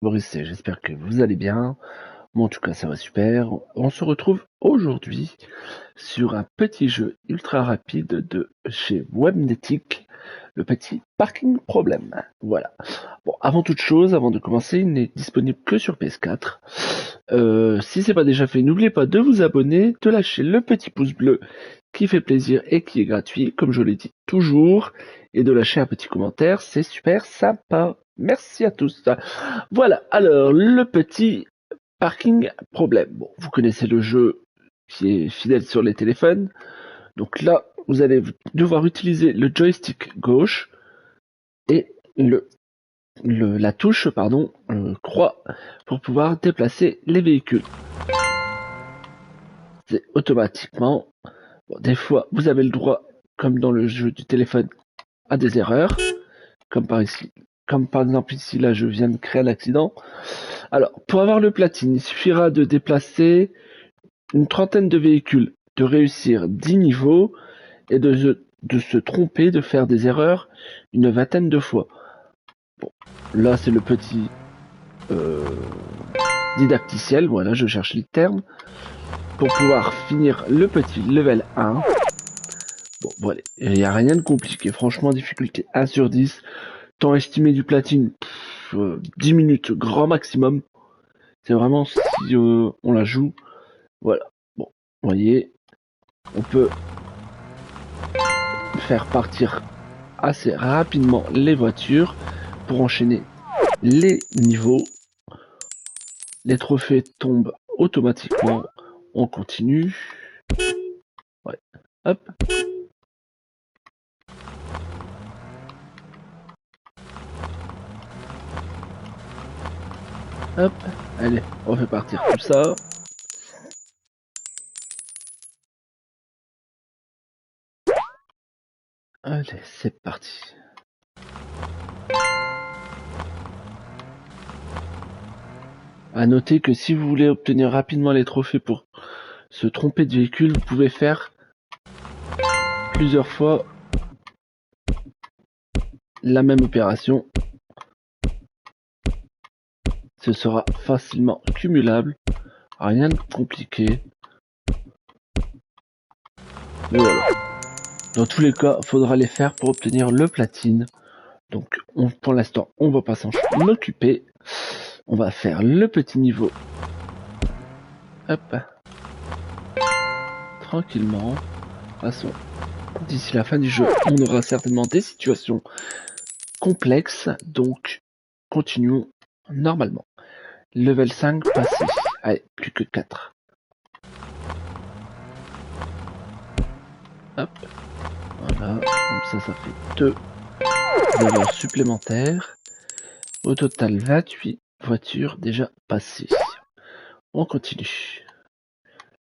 Boris, j'espère que vous allez bien. Moi, en tout cas, ça va super. On se retrouve aujourd'hui sur un petit jeu ultra rapide de chez Webnetic, le petit Parking Problem. Voilà. Bon, avant toute chose, avant de commencer, il n'est disponible que sur PS4. Si c'est pas déjà fait, n'oubliez pas de vous abonner, de lâcher le petit pouce bleu qui fait plaisir et qui est gratuit, comme je l'ai dit toujours, et de lâcher un petit commentaire, c'est super sympa. Merci à tous. Voilà, alors le petit Parking Problem. Bon, vous connaissez le jeu qui est fidèle sur les téléphones. Donc là, vous allez devoir utiliser le joystick gauche et la touche croix pour pouvoir déplacer les véhicules. C'est automatiquement. Bon, des fois, vous avez le droit, comme dans le jeu du téléphone, à des erreurs, comme par ici. Comme par exemple ici, là, je viens de créer un accident. Alors, pour avoir le platine, il suffira de déplacer une trentaine de véhicules, de réussir 10 niveaux et de se tromper, de faire des erreurs une vingtaine de fois. Bon, là, c'est le petit didacticiel, voilà, je cherche le terme, pour pouvoir finir le petit level 1. Bon, voilà, il n'y a rien de compliqué, franchement, difficulté 1 sur 10, temps estimé du platine, 10 minutes grand maximum. C'est vraiment si on la joue. Voilà. Bon, vous voyez, on peut faire partir assez rapidement les voitures pour enchaîner les niveaux. Les trophées tombent automatiquement. On continue. Ouais. Hop. Hop. Allez, on fait partir tout ça. Allez, c'est parti. À noter que si vous voulez obtenir rapidement les trophées pour se tromper de véhicule, vous pouvez faire plusieurs fois la même opération. Ce sera facilement cumulable. Rien de compliqué. Mais voilà. Dans tous les cas, il faudra les faire pour obtenir le platine. Donc, pour l'instant, on va pas s'en occuper. On va faire le petit niveau. Hop. Tranquillement. De toute façon, d'ici la fin du jeu, on aura certainement des situations complexes. Donc, continuons normalement. Level 5 passé. Allez, plus que 4. Hop. Voilà. Comme ça fait 2 erreurs supplémentaires. Au total, 28 voitures déjà passées. On continue.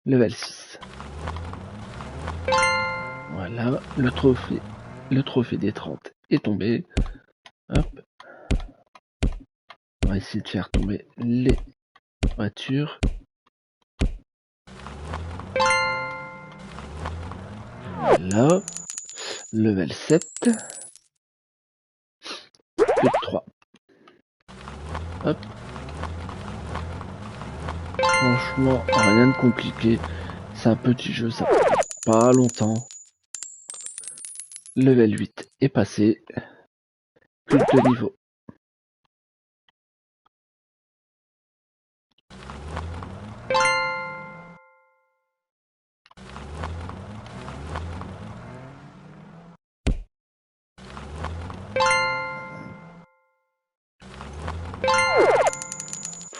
Level 6. Voilà, le trophée des 30 est tombé. Hop. On va essayer de faire tomber les voitures. Voilà. Level 7. Plus de 3. Hop. Franchement, rien de compliqué. C'est un petit jeu, ça prend pas longtemps. Level 8 est passé. Plus de niveau.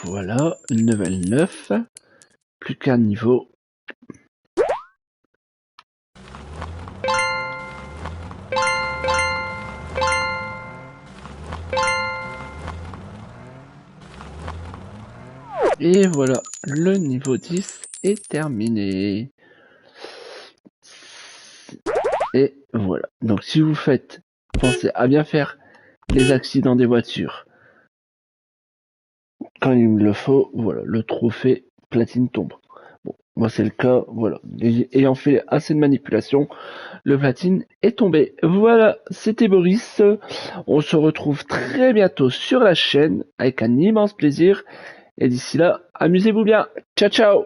Voilà, level 9. Plus qu'un niveau. Et voilà, le niveau 10 est terminé. Et voilà. Donc si vous faites, pensez à bien faire les accidents des voitures quand il me le faut. Voilà, le trophée platine tombe. Bon, Moi, c'est le cas, voilà. Ayant fait assez de manipulations, le platine est tombé. Voilà, c'était Boris. On se retrouve très bientôt sur la chaîne avec un immense plaisir. Et d'ici là, amusez-vous bien. Ciao, ciao!